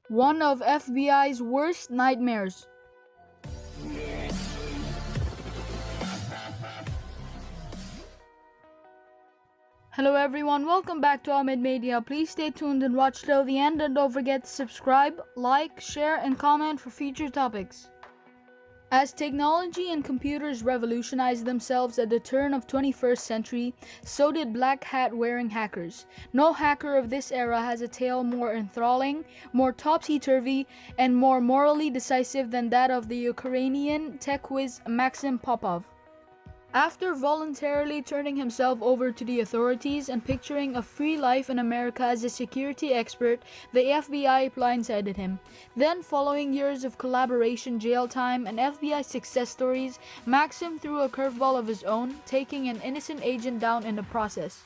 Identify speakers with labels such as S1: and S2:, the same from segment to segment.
S1: One of FBI's worst nightmares. Hello everyone, welcome back to Ahmed Media. Please stay tuned and watch till the end, and don't forget to subscribe, like, share and comment for future topics. As technology and computers revolutionized themselves at the turn of 21st century, so did black hat wearing hackers. No hacker of this era has a tale more enthralling, more topsy-turvy, and more morally decisive than that of the Ukaranian tech whiz Maxim Popov. After voluntarily turning himself over to the authorities and picturing a free life in America as a security expert, the FBI blindsided him. Then, following years of collaboration, jail time, and FBI success stories, Maxim threw a curveball of his own, taking an innocent agent down in the process.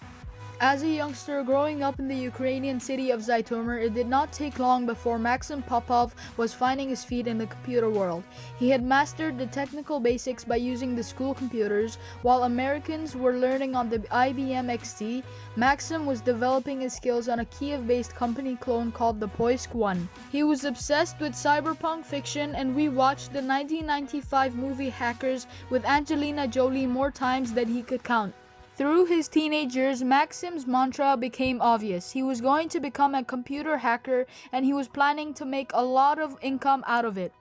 S1: As a youngster growing up in the Ukrainian city of Zhytomyr, it did not take long before Maxim Popov was finding his feet in the computer world. He had mastered the technical basics by using the school computers, while Americans were learning on the IBM XT. Maxim was developing his skills on a Kiev-based company clone called the Poisk 1. He was obsessed with cyberpunk fiction, and we watched the 1995 movie Hackers with Angelina Jolie more times than he could count. Through his teenage years, Maxim's mantra became obvious. He was going to become a computer hacker, and he was planning to make a lot of income out of it.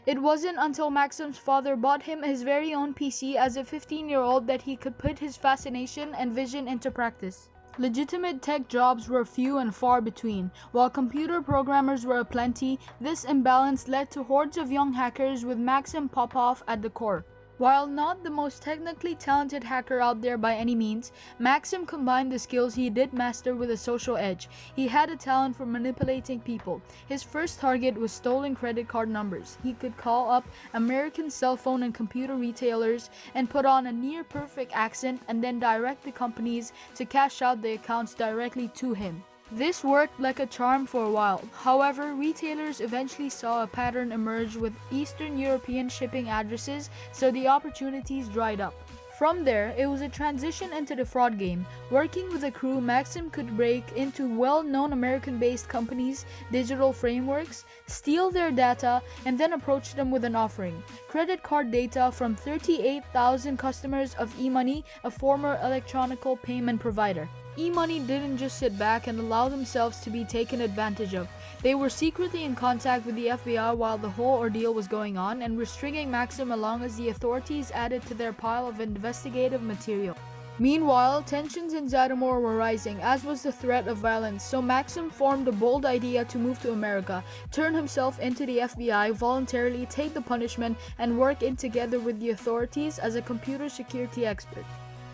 S1: It wasn't until Maxim's father bought him his very own PC as a 15-year-old that he could put his fascination and vision into practice. Legitimate tech jobs were few and far between. While computer programmers were aplenty, this imbalance led to hordes of young hackers with Maxim Popov at the core. While not the most technically talented hacker out there by any means, Maxim combined the skills he did master with a social edge. He had a talent for manipulating people. His first target was stolen credit card numbers. He could call up American cell phone and computer retailers and put on a near-perfect accent and then direct the companies to cash out the accounts directly to him. This worked like a charm for a while. However, retailers eventually saw a pattern emerge with Eastern European shipping addresses, so the opportunities dried up. From there, it was a transition into the fraud game. Working with a crew, Maxim could break into well-known American-based companies' digital frameworks, steal their data, and then approach them with an offering. Credit card data from 38,000 customers of eMoney, a former electronic payment provider. eMoney didn't just sit back and allow themselves to be taken advantage of. They were secretly in contact with the FBI while the whole ordeal was going on, and were stringing Maxim along as the authorities added to their pile of investigative material. Meanwhile, tensions in Zhytomyr were rising, as was the threat of violence, so Maxim formed a bold idea to move to America, turn himself into the FBI, voluntarily take the punishment, and work in together with the authorities as a computer security expert.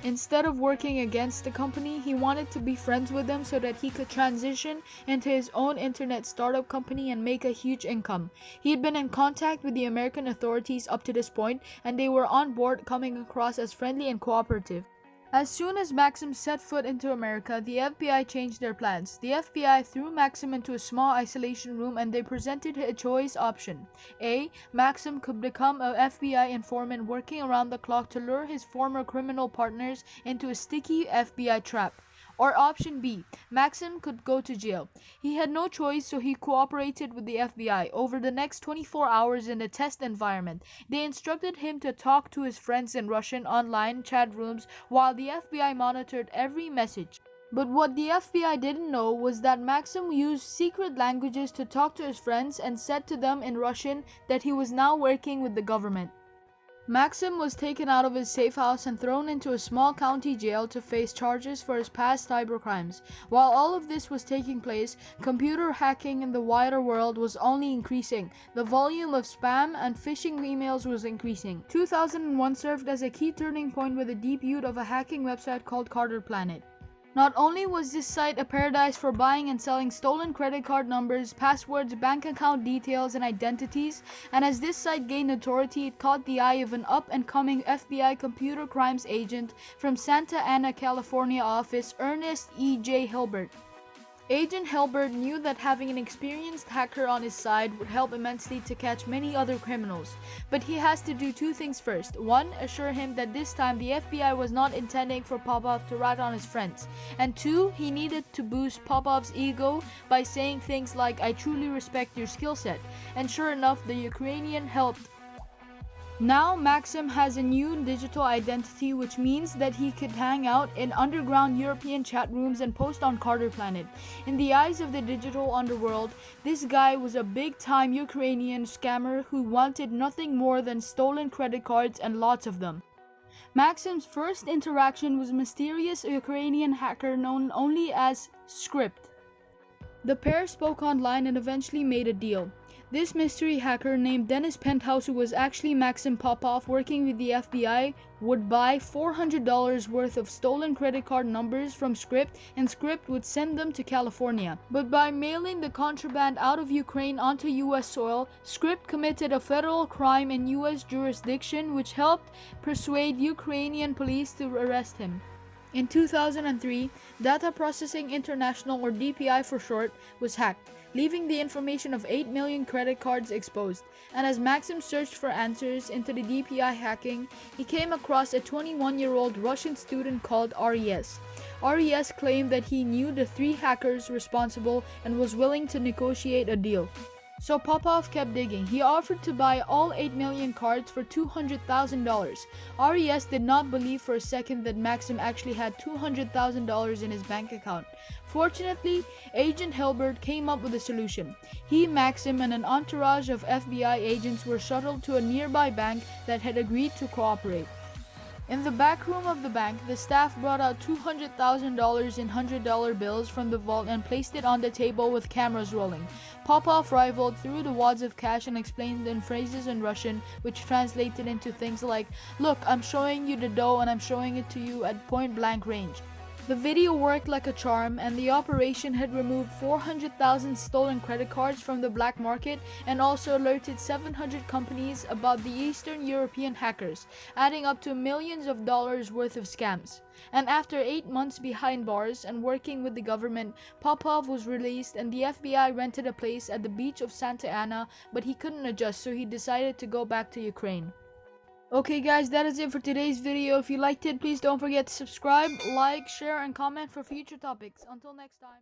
S1: Instead of working against the company, he wanted to be friends with them so that he could transition into his own internet startup company and make a huge income. He had been in contact with the American authorities up to this point, and they were on board, coming across as friendly and cooperative. As soon as Maxim set foot into America, the FBI changed their plans. The FBI threw Maxim into a small isolation room, and they presented a choice option. A. Maxim could become an FBI informant working around the clock to lure his former criminal partners into a sticky FBI trap. Or option B, Maxim could go to jail. He had no choice, so he cooperated with the FBI. Over the next 24 hours in a test environment, they instructed him to talk to his friends in Russian online chat rooms while the FBI monitored every message. But what the FBI didn't know was that Maxim used secret languages to talk to his friends and said to them in Russian that he was now working with the government. Maxim was taken out of his safe house and thrown into a small county jail to face charges for his past cybercrimes. While all of this was taking place, computer hacking in the wider world was only increasing. The volume of spam and phishing emails was increasing. 2001 served as a key turning point with the debut of a hacking website called Carterplanet. Not only was this site a paradise for buying and selling stolen credit card numbers, passwords, bank account details, and identities, and as this site gained notoriety, it caught the eye of an up-and-coming FBI computer crimes agent from Santa Ana, California office, Ernest E. J. Hilbert. Agent Helbert knew that having an experienced hacker on his side would help immensely to catch many other criminals, but he has to do two things first. One, assure him that this time the FBI was not intending for Popov to rat on his friends, and two, he needed to boost Popov's ego by saying things like, "I truly respect your skill set," and sure enough, the Ukrainian helped. Now Maxim has a new digital identity, which means that he could hang out in underground European chat rooms and post on Carterplanet. In the eyes of the digital underworld, this guy was a big-time Ukrainian scammer who wanted nothing more than stolen credit cards and lots of them. Maxim's first interaction was a mysterious Ukrainian hacker known only as Script. The pair spoke online and eventually made a deal. This mystery hacker named Dennis Penthouse, who was actually Maxim Popov working with the FBI, would buy $400 worth of stolen credit card numbers from Script, and Script would send them to California. But by mailing the contraband out of Ukraine onto US soil, Script committed a federal crime in US jurisdiction, which helped persuade Ukrainian police to arrest him. In 2003, Data Processing International, or DPI for short, was hacked, leaving the information of 8 million credit cards exposed. And as Maxim searched for answers into the DPI hacking, he came across a 21-year-old Russian student called RES. RES claimed that he knew the 3 hackers responsible and was willing to negotiate a deal. So Popov kept digging. He offered to buy all 8 million cards for $200,000. RES did not believe for a second that Maxim actually had $200,000 in his bank account. Fortunately, Agent Helbert came up with a solution. He, Maxim, and an entourage of FBI agents were shuttled to a nearby bank that had agreed to cooperate. In the back room of the bank, the staff brought out $200,000 in $100 bills from the vault and placed it on the table with cameras rolling. Popov rivaled through the wads of cash and explained in phrases in Russian, which translated into things like, "Look, I'm showing you the dough and I'm showing it to you at point-blank range." The video worked like a charm, and the operation had removed 400,000 stolen credit cards from the black market and also alerted 700 companies about the Eastern European hackers, adding up to millions of dollars worth of scams. And after 8 months behind bars and working with the government, Popov was released and the FBI rented a place at the beach of Santa Ana, but he couldn't adjust, so he decided to go back to Ukraine. Okay guys, that is it for today's video. If you liked it, please don't forget to subscribe, like, share, and comment for future topics. Until next time.